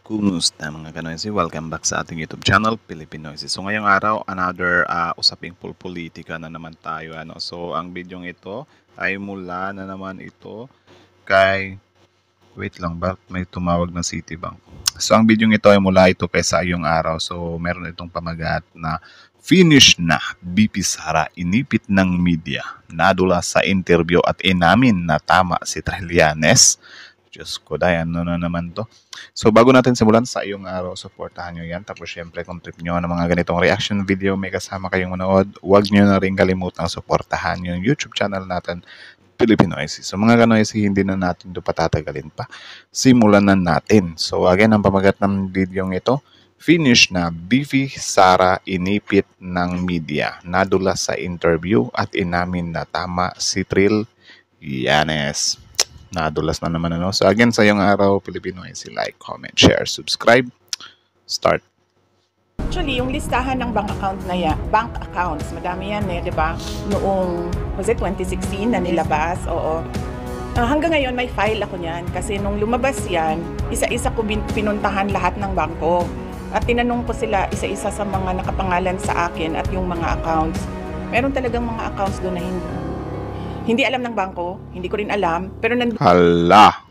Kumusta mga Kanoysi? Welcome back sa ating YouTube channel, Pilipinoysi. So ngayong araw, another usaping politika na naman tayo. So ang video ito ay mula na naman ito kay... Wait lang ba? May tumawag na Citibank. So ang video ito ay mula ito kay Sayong Araw. So meron itong pamagat na finish na BP Sara, inipit ng media. Nadula sa interview at inamin na tama si Trillanes. Diyos ko, ano na naman to. So bago natin simulan sa iyong araw, supportahan nyo yan. Tapos syempre kung trip nyo ng mga ganitong reaction video, may kasama kayong manood, huwag nyo na rin kalimutang supportahan yung YouTube channel natin, Pilipinoysi. So mga Kanoysi, hindi na natin ito patatagalin pa. Simulan na natin. So again, ang pamagat ng video ito, finish na BP Sara, inipit ng media. Nadula sa interview at inamin na tama si Trillanes. Nadulas na naman So again, sa iyong araw, Pilipinoysi, like, comment, share, subscribe. Start. Actually, yung listahan ng bank account na yan, bank accounts, madami yan di ba? Noong, was it 2016 na nilabas? Oo. Hanggang ngayon, may file ako niyan. Kasi nung lumabas yan, isa-isa ko pinuntahan lahat ng bangko. At tinanong ko sila isa-isa sa mga nakapangalan sa akin at yung mga accounts. Meron talagang mga accounts doon na hindi alam ng bangko, hindi ko rin alam, pero Hala!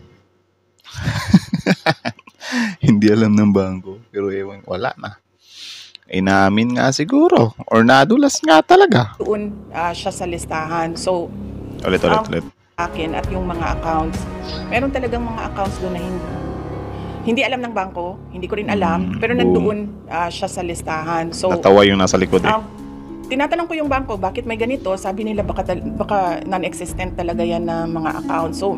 Hindi alam ng bangko, pero ewan, wala na. Inamin nga siguro, or nadulas nga talaga. Doon siya sa listahan. So, ulit. Akin at yung mga accounts. Meron talagang mga accounts doon na hindi alam ng bangko, hindi ko rin alam, pero nandoon siya sa listahan. So, natawa yung nasa likod tinatanong ko yung bangko, bakit may ganito? Sabi nila baka non-existent talaga yan na mga account. So,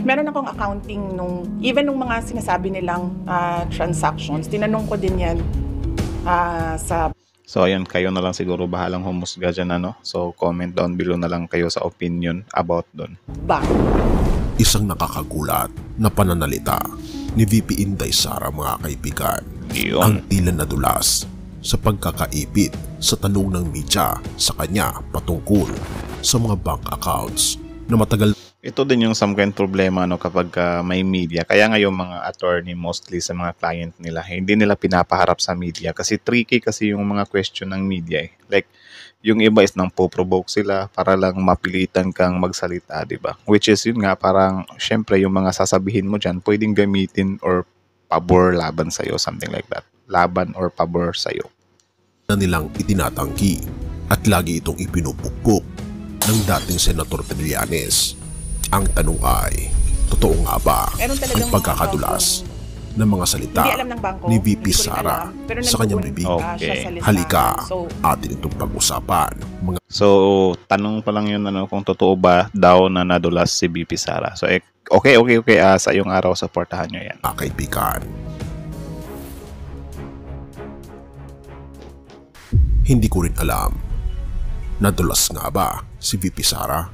meron akong accounting even nung mga sinasabi nilang transactions. Tinanong ko din yan sa... So, ayun, kayo na lang siguro bahalang humusga dyan, So, comment down below na lang kayo sa opinion about doon. Isang nakakagulat na pananalita ni VP Inday Sara, mga kaibigan. Yun. Ang tila nadulas sa pagkakaipit sa tanong ng media sa kanya patungkol sa mga bank accounts na matagal. Ito din yung some kind problema kapag may media. Kaya nga yung mga attorney mostly sa mga client nila, hindi nila pinapaharap sa media kasi tricky kasi yung mga question ng media . Like yung iba is nang po-provoke sila para lang mapilitan kang magsalita, di ba? Which is yun nga, parang syempre yung mga sasabihin mo dyan pwedeng gamitin or pabor laban sa'yo, something like that. Laban or pabor sa'yo na nilang itinatanggi at lagi itong ipinupukpok ng dating Senator Trillanes. Ang tanong ay, totoo nga ba ang pagkakadulas ng mga salita ni VP Sara sa kanyang bibig? Okay. Halika, atin itong pag-usapan. So, tanong pa lang yun kung totoo ba daw na nadulas si VP Sara. So, okay. Sa iyong araw, supportahan nyo yan. Kaibigan, hindi ko rin alam, nadulas nga ba si VP Sara?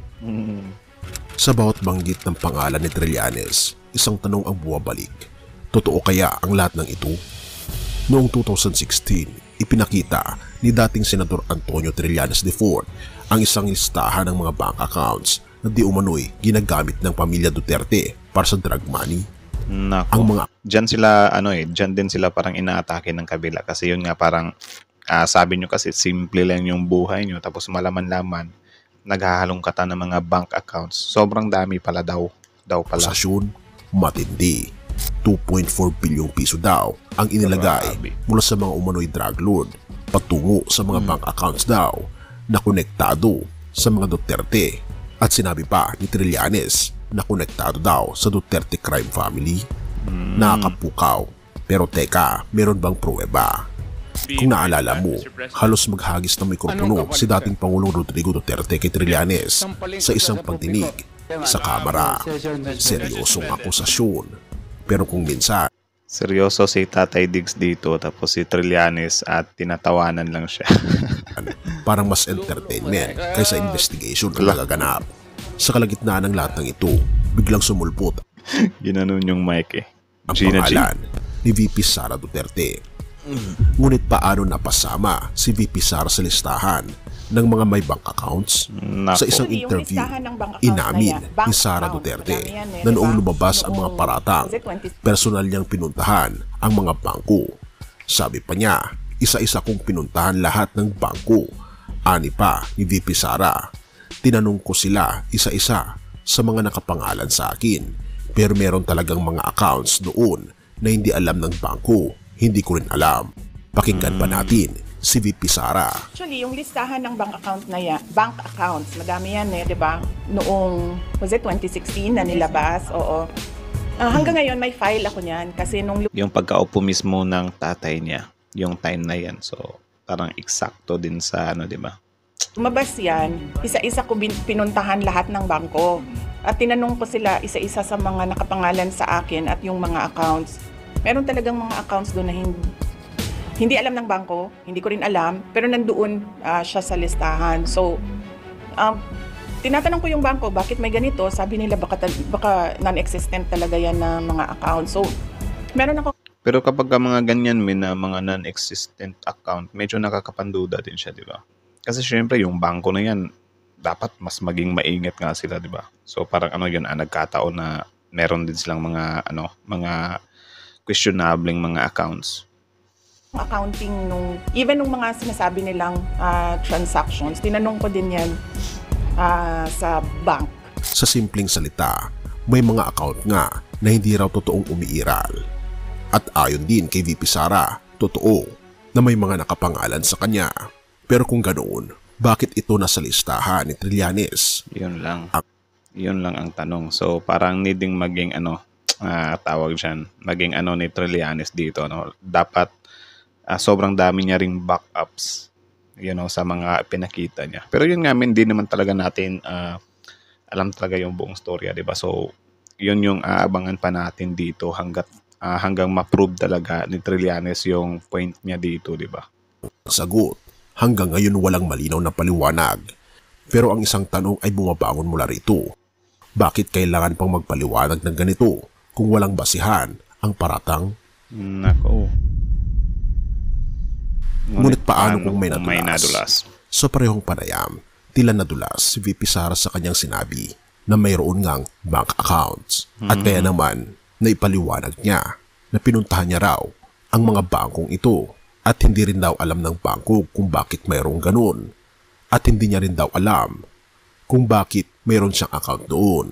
Sa bawat banggit ng pangalan ni Trillanes, isang tanong ang buwabalik. Totoo kaya ang lahat ng ito? Noong 2016, ipinakita ni dating Senator Antonio Trillanes IV ang isang listahan ng mga bank accounts na di umano'y ginagamit ng pamilya Duterte para sa drug money. Nako. Ang mga dyan din sila parang inaatake ng kabila kasi yun nga parang sabi nyo kasi simple lang yung buhay nyo tapos malaman-laman naghahalongkatan ng mga bank accounts. Sobrang dami pala daw pala. Sasyon, matindi. 2.4 bilyong piso daw ang inilagay mula sa mga umano'y drug lord patungo sa mga bank accounts daw na konektado sa mga Duterte. At sinabi pa ni Trillanes na konektado daw sa Duterte crime family. Nakakapukaw. Pero teka, meron bang pruweba? Kung naalala mo, halos maghagis ng mikropono si dating Pangulong Rodrigo Duterte kay Trillanes sa isang pagdinig sa kamera. Seryosong akusasyon. Pero kung minsan, seryoso si Tatay Diggs dito tapos si Trillanes at tinatawanan lang siya. parang mas entertainment kaysa investigation ang nagaganap. Sa kalagitnaan ng lahat ng ito, biglang sumulpot ginanon yung mic ang pangalan ni VP Sara Duterte. Ngunit paano napasama si VP Sara sa listahan ng mga may bank accounts? Nako. Sa isang Actually, yung interview, listahan ng bank account inamin na yan, bank ni Sara account, Duterte madami yan na noong diba? lumabas ang mga Noong, paratang, was it 20 personal niyang pinuntahan ang mga bangko. Sabi pa niya, isa-isa kong pinuntahan lahat ng bangko. Ani pa ni VP Sara. Tinanong ko sila isa-isa sa mga nakapangalan sa akin. Pero meron talagang mga accounts doon na hindi alam ng bangko. Hindi ko rin alam. Pakinggan pa natin si VP Sara. Actually, yung listahan ng bank account na yan, bank accounts, madami yan di ba? Noong, was it 2016 na nilabas? Oo. Hanggang ngayon, may file ako niyan kasi nung Yung pagkaupo mismo ng tatay niya, yung time na yan. So, parang eksakto din sa di ba? lumabas yan, isa-isa ko pinuntahan lahat ng bangko. At tinanong ko sila isa-isa sa mga nakapangalan sa akin at yung mga accounts. Meron talagang mga accounts doon na hindi alam ng bangko, hindi ko rin alam, pero nandoon siya sa listahan. So, tinatanong ko yung bangko, bakit may ganito? Sabi nila baka non-existent talaga yan na mga accounts. So, meron ako. Pero kapag ka mga ganyan na mga non-existent account, medyo nakakapanduda din siya, di ba? Kasi syempre yung bangko na yan, dapat mas maging maingat nga sila, di ba? So parang yun, nagkataon na meron din silang mga questionable mga accounts. Accounting even nung mga sinasabi nilang transactions, tinanong ko din yan sa bank. Sa simpleng salita, may mga account nga na hindi raw totoong umiiral. At ayon din kay VP Sara, totoo na may mga nakapangalan sa kanya. Pero kung ganoon, bakit ito nasa listahan ni Trillanes? Yun lang. Yun lang ang tanong. So parang needing maging tawag dyan, maging ni Trillanes dito. Dapat sobrang dami niya ring backups sa mga pinakita niya. Pero yun nga, hindi naman talaga natin alam talaga yung buong storya, diba? So yun yung aabangan pa natin dito hanggang ma-prove talaga ni Trillanes yung point niya dito, diba? Sagot, hanggang ngayon walang malinaw na paliwanag. Pero ang isang tanong ay bumabangon mula rito. Bakit kailangan pang magpaliwanag ng ganito kung walang basihan ang paratang? Nako. Ngunit paano kung may may nadulas? Sa parehong panayam, tila nadulas si VP Sara sa kanyang sinabi na mayroon ngang bank accounts. At kaya naman, naipaliwanag niya na pinuntahan niya raw ang mga bangkong ito at hindi rin daw alam ng bangko kung bakit mayroong ganun. At hindi niya rin daw alam kung bakit mayroon siyang account doon.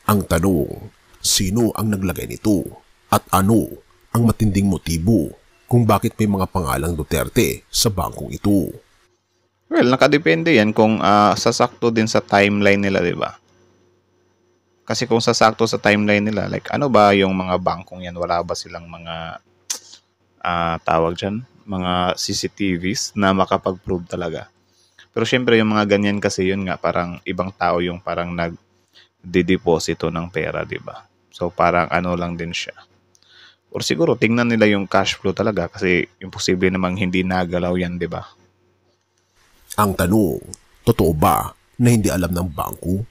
Ang tanong, sino ang naglagay nito? At ano ang matinding motibo kung bakit may mga pangalang Duterte sa bangkong ito? Well, nakadepende yan kung sasakto din sa timeline nila, di ba? Kasi kung sasakto sa timeline nila, like ano ba yung mga bangkong yan? Wala ba silang mga tawag dyan? Mga CCTVs na makapag-prove talaga? Pero syempre yung mga ganyan kasi yun nga parang ibang tao yung parang nagdideposito ng pera, di ba? So parang lang din siya. Or siguro tingnan nila yung cash flow talaga kasi imposible namang hindi nagalaw yan, di ba? Ang tanong, totoo ba na hindi alam ng bangko?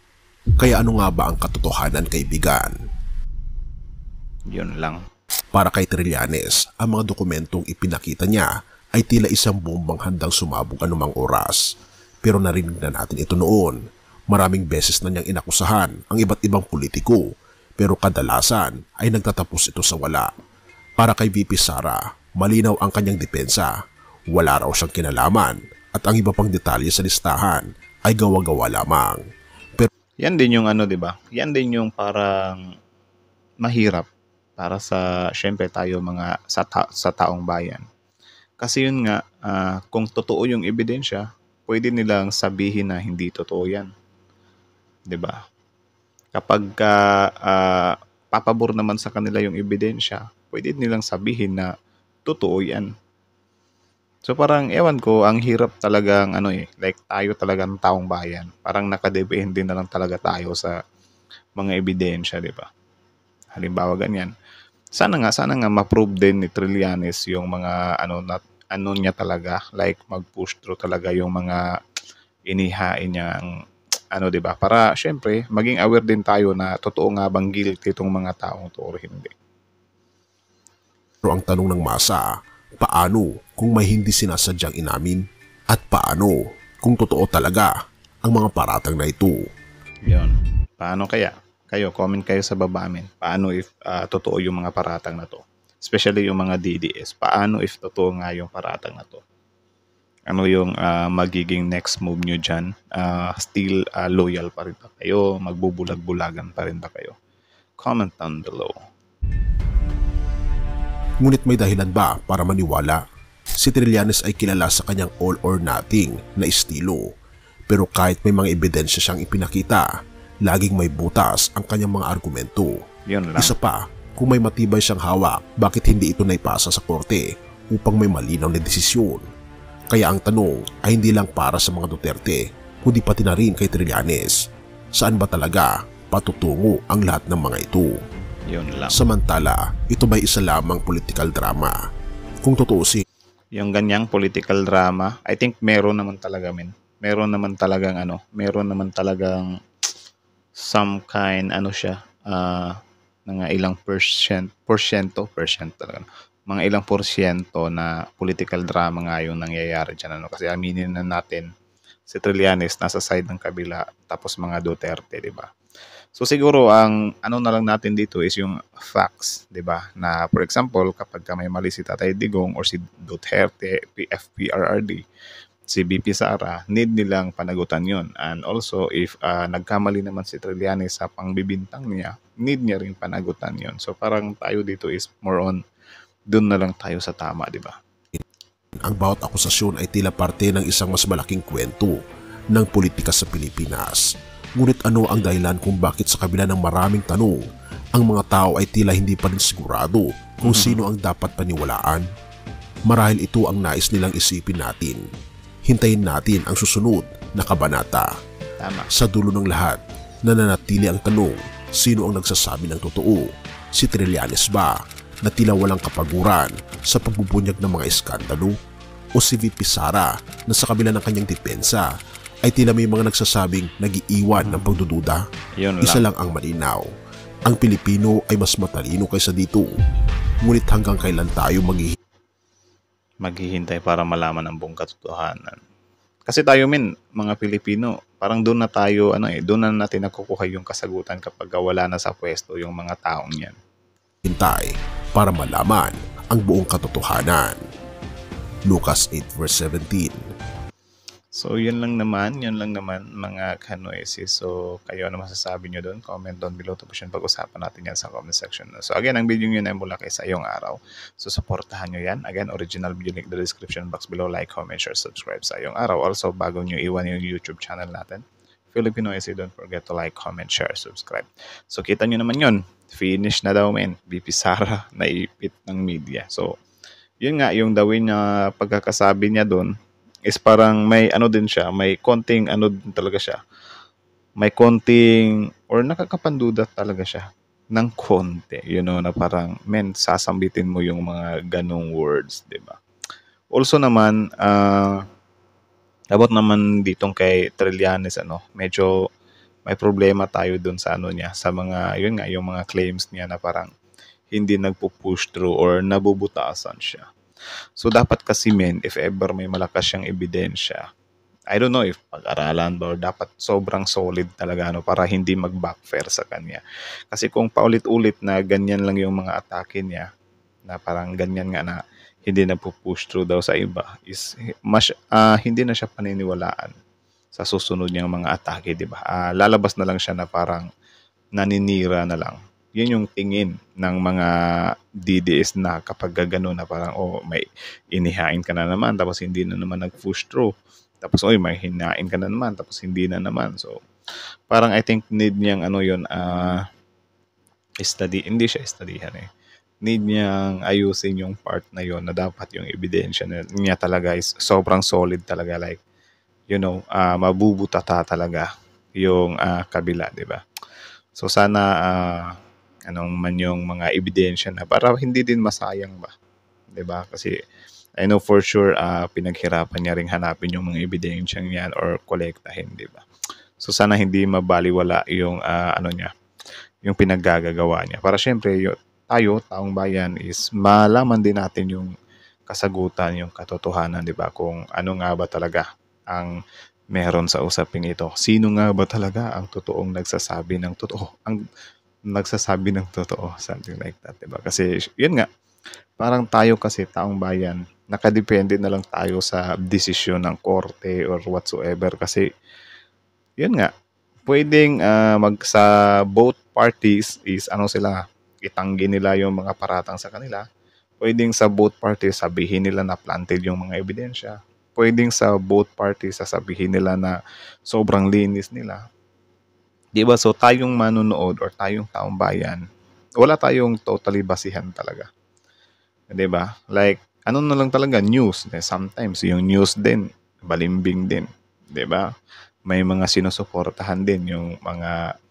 Kaya ano nga ba ang katotohanan, kaibigan? Yun lang. Para kay Trillanes, ang mga dokumentong ipinakita niya ay tila isang bombang handang sumabog anumang oras. Pero narinig na natin ito noon. Maraming beses na niyang inakusahan ang iba't ibang politiko, pero kadalasan ay nagtatapos ito sa wala. Para kay VP Sara, malinaw ang kanyang depensa. Wala raw siyang kinalaman at ang iba pang detalye sa listahan ay gawa-gawa lamang. Pero Yan din yung di ba? Yan din yung parang mahirap para sa syempre tayo mga sa taong bayan. Kasi yun nga, kung totoo yung ebidensya, pwede nilang sabihin na hindi totoo yan. 'Di ba? Kapag papabor naman sa kanila yung ebidensya, pwede nilang sabihin na totoo yan. So parang ewan ko, ang hirap talagang like tayo talagang taong bayan. Parang nakadepende na lang talaga tayo sa mga ebidensya, 'di ba? Halimbawa ganyan. Sana nga ma-prove din ni Trillanes yung mga niya talaga, like mag-push through talaga yung mga inihain niyang 'di ba? Para syempre maging aware din tayo na totoo nga bang guilty itong mga taong to or hindi. ang tanong ng masa, Paano kung may hindi sinasadyang inamin? At paano kung totoo talaga ang mga paratang na ito? Yun. Paano kaya? Kayo, comment kayo sa baba amin. Paano if totoo yung mga paratang na to? Especially yung mga DDS. Paano if totoo nga yung paratang na to? Ano yung magiging next move nyo dyan? Still loyal pa rin ba kayo? Magbubulag-bulagan pa rin ba kayo? Comment down below. Ngunit may dahilan ba para maniwala? Si Trillanes ay kilala sa kanyang all or nothing na estilo. Pero kahit may mga ebidensya siyang ipinakita, laging may butas ang kanyang mga argumento. Yun lang. Isa pa, kung may matibay siyang hawak, bakit hindi ito naipasa sa korte upang may malinaw na desisyon? Kaya ang tanong ay hindi lang para sa mga Duterte, kundi pati na rin kay Trillanes. Saan ba talaga patutungo ang lahat ng mga ito? Yun lang. Samantala, ito ba'y isa lamang political drama? Kung tutuusin, Yung ganyang political drama, I think meron naman talaga, men. Meron naman talagang some kind, mga ilang percent talaga. Mga ilang porsyento na political drama nga yung nangyayari dyan. Kasi aminin na natin, si Trillanes nasa side ng kabila, tapos mga Duterte, di ba? So siguro ang na lang natin dito is yung facts, 'di ba? Na for example, kapag may mali si Tatay Digong or si Duterte, FPRRD, si BP Sara, need nilang panagutan 'yon. And also if nagkamali naman si Trillanes sa pangbibintang niya, need niya rin panagutan 'yon. So parang tayo dito is more on doon na lang tayo sa tama, 'di ba? ang bawat akusasyon ay tila parte ng isang mas malaking kwento ng politika sa Pilipinas. Ngunit ano ang dahilan kung bakit sa kabila ng maraming tanong, ang mga tao ay tila hindi pa rin sigurado kung sino ang dapat paniwalaan? Marahil ito ang nais nilang isipin natin. Hintayin natin ang susunod na kabanata. Tama. Sa dulo ng lahat, nananatili ang tanong, sino ang nagsasabi ng totoo? Si Trillanes ba na tila walang kapaguran sa pagbubunyag ng mga eskandalo? O si VP Sara na sa kabila ng kanyang depensa ay tila may mga nagsasabing nag-iiwan ng pagdududa? Yun Isa lang. lang ang malinaw. Ang Pilipino ay mas matalino kaysa dito. Ngunit hanggang kailan tayo Maghihintay para malaman ang buong katotohanan. Kasi tayo mga Pilipino, parang doon na tayo, doon na natin nakukuha yung kasagutan kapag wala na sa pwesto yung mga taong yan. hintay para malaman ang buong katotohanan? Lucas 8:17. So, yun lang naman mga kanoisis. So, kayo ano masasabi nyo doon? Comment down below. Tapos yun, pag-usapan natin yan sa comment section. So, again, ang video yun ay mula kay sa iyong araw. So, supportahan nyo yan. Again, original video link in the description box below. Like, comment, share, subscribe sa iyong araw. Also, bago nyo iwan yung YouTube channel natin, Filipino Essay, don't forget to like, comment, share, subscribe. So, kita nyo naman yun. Finish na daw, VP Sara, naipit ng media. So, yun nga, yung dawin niya, pagkakasabi niya doon, is parang may din siya, may konting din talaga siya. May konting, or nakakapanduda talaga siya ng konti. Na parang, sasambitin mo yung mga ganong words, di ba? Also naman, about naman ditong kay Trillanes, medyo may problema tayo dun sa niya, sa mga, yun nga, yung mga claims niya na parang hindi nagpo-push through or nabubutasan siya. So, dapat kasi if ever may malakas siyang ebidensya, I don't know if pag-aralan ba or dapat sobrang solid talaga para hindi mag-backfire sa kanya. Kasi kung paulit-ulit na ganyan lang yung mga atake niya, na parang ganyan nga na hindi na push through daw sa iba, is hindi na siya paniniwalaan sa susunod niyang mga atake, di ba? Lalabas na lang siya na parang naninira na lang. Yun yung tingin ng mga DDS na kapag gano'n na parang, may inihain ka na naman, tapos hindi na naman nag-push through. Tapos, may hinain ka na naman, tapos hindi na naman. So, parang I think need niyang hindi siya studyhan Need niyang ayusin yung part na yon na dapat yung ebidensya niya talaga is sobrang solid talaga. Like, mabubutata talaga yung kabila, di ba? So, sana, man yung mga ebidensya na para hindi din masayang ba, 'di ba? Kasi I know for sure pinaghirapan niya ring hanapin yung mga ebidensya niyan or kolektahin, 'di ba? So sana hindi mabaliwala yung niya, yung pinaggagawa niya. Para syempre tayo, taong bayan, is malaman din natin yung kasagutan, yung katotohanan, 'di ba? Kung ano nga ba talaga ang meron sa usaping ito. Sino nga ba talaga ang totoong nagsasabi ng totoo? Ang nagsasabi ng totoo, something like that, 'di ba? Kasi yun nga, parang tayo kasi taong bayan, nakadepende na lang tayo sa desisyon ng korte or whatsoever kasi yun nga, puwedeng, sa both parties is ano sila, itanggi nila yung mga paratang sa kanila. Puwedeng sa both parties sabihin nila na planted yung mga ebidensya. Puwedeng sa both parties sasabihin nila na sobrang linis nila. 'Di ba? So, tayong manonood or tayong taong bayan, wala tayong totally basihan talaga, 'di ba? Like ano na lang talaga, news. Sometimes yung news din balimbing din, 'di ba? May mga sinusuportahan din yung mga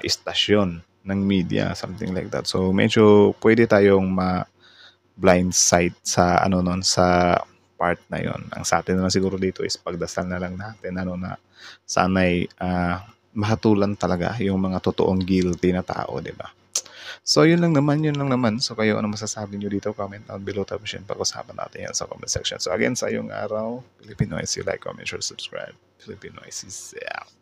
istasyon ng media, something like that. So medyo pwede tayong ma-blindside sa ano nun, sa part na yon. Ang sa atin na lang siguro dito is pagdasal na lang natin ano na sana'y mahatulan talaga yung mga totoong guilty na tao, di ba? So yun lang naman, yun lang naman. So kayo ano masasabi nyo dito? Comment down below, tapos yun pag-usapan natin yan sa comment section. So again, sa yung araw, Filipinoises, like, comment, share, subscribe. Filipinoises out.